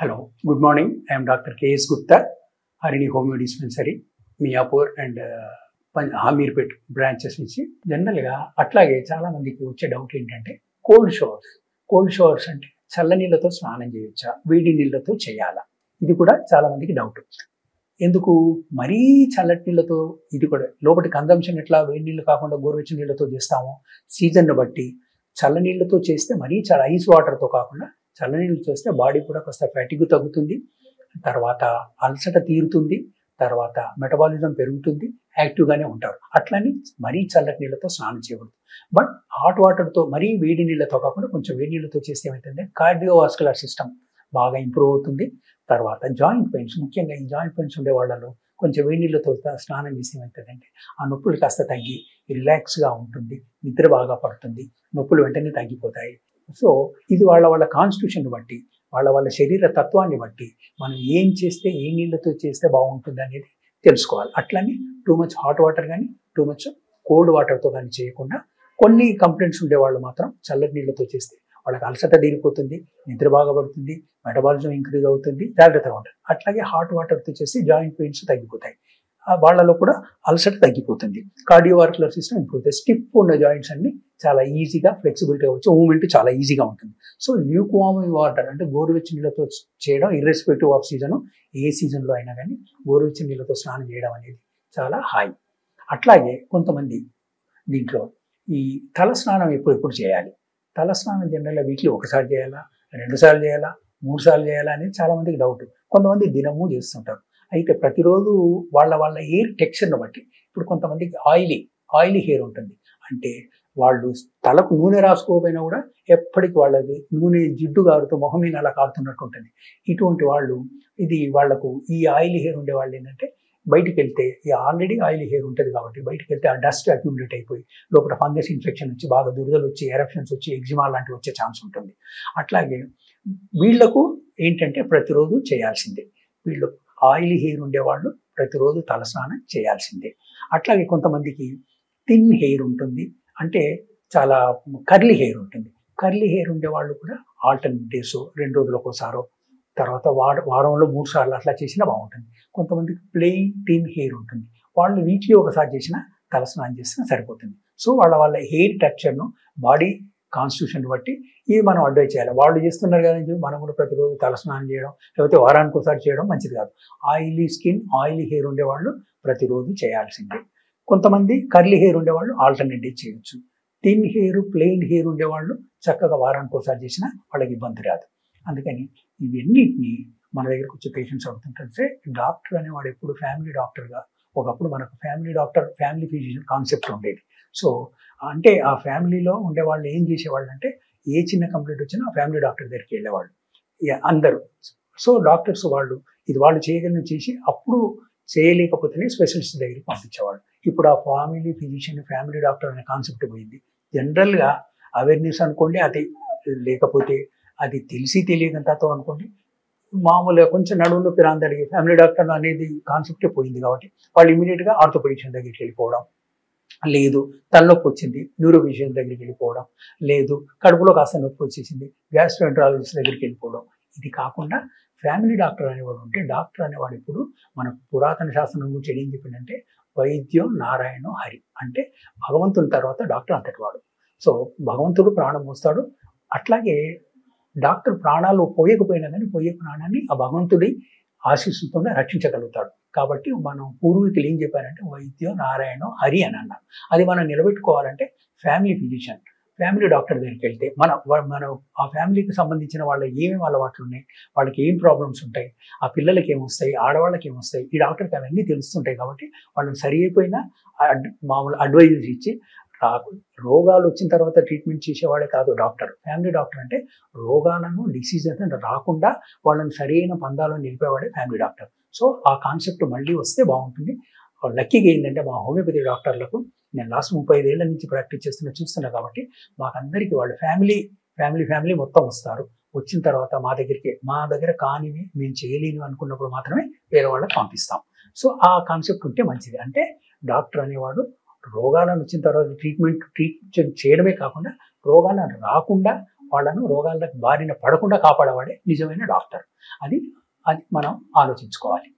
Hello, good morning. I am Dr. K.S. Gupta, Harini Homeo Dispensary, Miyapur and Hamirpet branches నుంచి జనరల్గా అట్లాగే చాలా మందికి వచ్చే డౌట్ ఏంటంటే కోల్డ్ షవర్స్ అంటే చల్ల నీళ్ళతో స్నానం చేయొచ్చా, వేడి నీళ్ళతో చేయాలా? ఇది కూడా చాలా మందికి డౌట్. ఎందుకు మరీ చల్లటి నీళ్ళతో, ఇది కూడా లోపటి కన్జంప్షన్ ఎట్లా వేడి నీళ్ళు కాకుండా గోరువెచ్చని నీళ్ళతో చేస్తాము, సీజన్ను బట్టి చల్ల నీళ్ళతో చేస్తే మరీ చాలా ఐస్ వాటర్తో కాకుండా చల్ల నీళ్ళు చేస్తే బాడీ కూడా కాస్త ఫ్యాటిగ్ తగ్గుతుంది, తర్వాత అలసట తీరుతుంది, తర్వాత మెటబాలిజం పెరుగుతుంది, యాక్టివ్గానే ఉంటారు. అట్లని మరీ చల్లటి నీళ్ళతో స్నానం చేయకూడదు. బట్ హాట్ వాటర్తో మరీ వేడి నీళ్ళతో కాకుండా కొంచెం వేడి నీళ్ళతో చేస్తే ఏమవుతుంది, కార్డియోవాస్కులర్ సిస్టమ్ బాగా ఇంప్రూవ్ అవుతుంది. తర్వాత జాయింట్ పెయిన్స్, ముఖ్యంగా ఈ జాయింట్ పెయిన్స్ ఉండే వాళ్ళలో కొంచెం వేడి నీళ్ళతో స్నానం చేస్తే ఏమవుతుందంటే ఆ నొప్పులు కాస్త తగ్గి రిలాక్స్గా ఉంటుంది, నిద్ర బాగా పడుతుంది, నొప్పులు వెంటనే తగ్గిపోతాయి. సో ఇది వాళ్ళ కాన్స్టిట్యూషన్ బట్టి, వాళ్ళ శరీర తత్వాన్ని బట్టి మనం ఏం చేస్తే ఏ నీళ్ళతో చేస్తే బాగుంటుంది అనేది తెలుసుకోవాలి. అట్లని టూ మచ్ హాట్ వాటర్ కానీ టూ మచ్ కోల్డ్ వాటర్తో కానీ చేయకుండా, కొన్ని కంప్లైంట్స్ ఉండేవాళ్ళు మాత్రం చల్లటి నీళ్ళతో చేస్తే వాళ్ళకి అలసట తీరిపోతుంది, నిద్ర బాగా పడుతుంది, మెటబాలిజం ఇంక్రీజ్ అవుతుంది, జాగ్రత్తగా ఉంటుంది. అట్లాగే హాట్ వాటర్తో చేసి జాయింట్ పెయిన్స్ తగ్గిపోతాయి, వాళ్ళలో కూడా అలసట తగ్గిపోతుంది, కార్డియోవాస్కులర్ సిస్టమ్ ఇంప్రూవ్ అవుతుంది, స్టిఫ్ ఉన్న జాయింట్స్ అన్ని చాలా ఈజీగా ఫ్లెక్సిబిలిటీ అవ్వచ్చు, మూవ్మెంట్ చాలా ఈజీగా ఉంటుంది. సో ల్యూక్ వార్మ్ వాటర్ అంటే గోరువెచ్చని నీళ్ళతో చేయడం, ఇర్రెస్పెక్టివ్ ఆఫ్ సీజను, ఏ సీజన్లో అయినా కానీ గోరువెచ్చని నీళ్ళతో స్నానం చేయడం అనేది చాలా హాయి. అట్లాగే కొంతమంది దీంట్లో ఈ తల స్నానం ఎప్పుడు చేయాలి, తల స్నానం జనరల్గా వీక్లీ ఒకసారి చేయాలా, 2 సార్లు చేయాలా, 3 సార్లు చేయాలా అనేది చాలా మందికి డౌట్. కొంతమంది దినము చేస్తుంటారు. అయితే ప్రతిరోజు వాళ్ళ ఎయిర్ టెక్స్చర్ని బట్టి, ఇప్పుడు కొంతమందికి ఆయిలీ హెయిర్ ఉంటుంది, అంటే వాళ్ళు తలకు నూనె రాసుకోకపోయినా కూడా ఎప్పటికి వాళ్ళది నూనె జిడ్డు కారుతూ మొహం మీద అలా కారుతున్నట్టు ఉంటుంది. ఇటువంటి వాళ్ళు, ఇది వాళ్లకు ఈ ఆయిలీ హెయిర్ ఉండే వాళ్ళు ఏంటంటే బయటికి వెళ్తే, ఈ ఆల్రెడీ ఆయిలీ హెయిర్ ఉంటుంది కాబట్టి బయటికి వెళ్తే ఆ డస్ట్ అక్యూములేట్ అయిపోయి లోపల ఫంగస్ ఇన్ఫెక్షన్ వచ్చి బాగా దురదలు వచ్చి ఎరప్షన్స్ వచ్చి ఎగ్జిమా లాంటివి వచ్చే ఛాన్స్ ఉంటుంది. అట్లాగే వీళ్లకు ఏంటంటే ప్రతిరోజు చేయాల్సిందే. వీళ్ళు ఆయిలీ హెయిర్ ఉండేవాళ్ళు ప్రతిరోజు తలస్నానం చేయాల్సిందే. అట్లాగే కొంతమందికి థిన్ హెయిర్ ఉంటుంది, అంటే చాలా కర్లీ హెయిర్ ఉంటుంది. కర్లీ హెయిర్ ఉండేవాళ్ళు కూడా ఆల్టర్నేట్ డేస్ 2 రోజులకు ఒకసారో, తర్వాత వారంలో 3 సార్లు అట్లా చేసినా బాగుంటుంది. కొంతమందికి ప్లెయిన్ థిన్ హెయిర్ ఉంటుంది, వాళ్ళు వీక్లీ ఒకసారి చేసినా తలస్నానం చేసినా సరిపోతుంది. సో వాళ్ళ హెయిర్ టెక్స్చర్ను, బాడీ కాన్స్టిట్యూషన్ బట్టి ఇది మనం అడ్వైజ్ చేయాలి. వాళ్ళు చేస్తున్నారు కదా, మనం కూడా ప్రతిరోజు తలస్నానం చేయడం, లేకపోతే వారానికి ఒకసారి చేయడం మంచిది కాదు. ఆయిలీ స్కిన్, ఆయిలీ హెయిర్ ఉండేవాళ్ళు ప్రతిరోజు చేయాల్సిందే. కొంతమంది కర్లీ హెయిర్ ఉండేవాళ్ళు ఆల్టర్నేట్ డే చేయొచ్చు. థిన్ హెయిర్, ప్లెయిన్ హెయిర్ ఉండేవాళ్ళు చక్కగా వారానికి ఒకసారి చేసినా వాళ్ళకి ఇబ్బంది రాదు. అందుకని ఇవన్నిటిని మన దగ్గరకు వచ్చే పేషెంట్స్ అవుతుంటే, డాక్టర్ అనేవాడు ఎప్పుడు ఫ్యామిలీ డాక్టర్గా, ఒకప్పుడు మనకు ఫ్యామిలీ ఫిజిషియన్ కాన్సెప్ట్ ఉండేది. సో అంటే ఆ ఫ్యామిలీలో ఉండేవాళ్ళు ఏం చేసేవాళ్ళు అంటే, ఏ చిన్న కంప్లైంట్ వచ్చినా ఆ ఫ్యామిలీ డాక్టర్ దగ్గరికి వెళ్ళేవాళ్ళు అందరూ. సో డాక్టర్స్ వాళ్ళు చేయగలిగిన చేసి, అప్పుడు చేయలేకపోతేనే స్పెషలిస్ట్ దగ్గరికి పంపించేవాళ్ళు. ఇప్పుడు ఆ ఫ్యామిలీ ఫిజిషియన్, ఫ్యామిలీ డాక్టర్ అనే కాన్సెప్ట్ పోయింది. జనరల్గా అవేర్నెస్ అనుకోండి, అది లేకపోతే అది తెలియనంతతో అనుకోండి, మామూలుగా కొంచెం నడుము నొప్పి రాందడిగి ఫ్యామిలీ డాక్టర్ అనేది కాన్సెప్టే పోయింది. కాబట్టి వాళ్ళు ఇమీడియట్గా ఆర్థోపెడిషియన్ దగ్గరికి వెళ్ళిపోవడం, లేదు తలనొప్పి వచ్చింది న్యూరో ఫిజిషియన్ దగ్గరికి వెళ్ళిపోవడం, లేదు కడుపులో కాస్త నొప్పి వచ్చేసింది గ్యాస్ట్రోఎంటరాలజిస్ట్ దగ్గరికి వెళ్ళిపోవడం. ఇది కాకుండా ఫ్యామిలీ డాక్టర్ అనేవాడు ఉంటే, డాక్టర్ అనేవాడు ఇప్పుడు మన పురాతన శాస్త్రం గురించి ఏం చెప్పిందంటే, వైద్యం నారాయణ హరి, అంటే భగవంతుని తర్వాత డాక్టర్ అంతటి వాడు. సో భగవంతుడు ప్రాణం పోస్తాడు, అట్లాగే డాక్టర్ ప్రాణాలు పోయకపోయినా కానీ పోయే ప్రాణాన్ని ఆ భగవంతుడి ఆశీస్సుతోనే రక్షించగలుగుతాడు. కాబట్టి మనం పూర్వీకులు ఏం చెప్పారంటే వైద్యం నారాయణ హరి అని అన్నారు. అది మనం నిలబెట్టుకోవాలంటే ఫ్యామిలీ ఫిజిషియన్, ఫ్యామిలీ డాక్టర్ దగ్గరికి వెళ్తే మన ఆ ఫ్యామిలీకి సంబంధించిన ఏమేమి అలవాట్లు ఉన్నాయి, వాళ్ళకి ఏం ప్రాబ్లమ్స్ ఉంటాయి, ఆ పిల్లలకి ఏమొస్తాయి, ఆడవాళ్ళకి ఏమొస్తాయి, ఈ డాక్టర్కి అవన్నీ తెలుస్తుంటాయి. కాబట్టి వాళ్ళని సరి అయిపోయినా మామూలు అడ్వైజెస్ ఇచ్చి, రోగాలు వచ్చిన తర్వాత ట్రీట్మెంట్ చేసేవాడే కాదు డాక్టర్. ఫ్యామిలీ డాక్టర్ అంటే రోగాలను, డిసీజెస్ రాకుండా వాళ్ళని సరైన పందాలో నిలిపేవాడే ఫ్యామిలీ డాక్టర్. సో ఆ కాన్సెప్ట్ మళ్ళీ వస్తే బాగుంటుంది. లక్కీగా ఏంటంటే మా హోమియోపతి డాక్టర్లకు నేను లాస్ట్ 35 ఏళ్ల నుంచి ప్రాక్టీస్ చూస్తున్నా కాబట్టి మాకందరికీ వాళ్ళు ఫ్యామిలీ మొత్తం వస్తారు. వచ్చిన తర్వాత మా దగ్గర కానివి, మేము చేయలేని అనుకున్నప్పుడు మాత్రమే వేరే వాళ్ళకి పంపిస్తాం. సో ఆ కాన్సెప్ట్ ఉంటే మంచిది. అంటే డాక్టర్ అనేవాడు రోగాలను వచ్చిన తర్వాత ట్రీట్మెంట్ చేయడమే కాకుండా రోగాలను రాకుండా వాళ్ళను రోగాలకు బారిన పడకుండా కాపాడేవాడే నిజమైన డాక్టర్. అది మనం ఆలోచించుకోవాలి.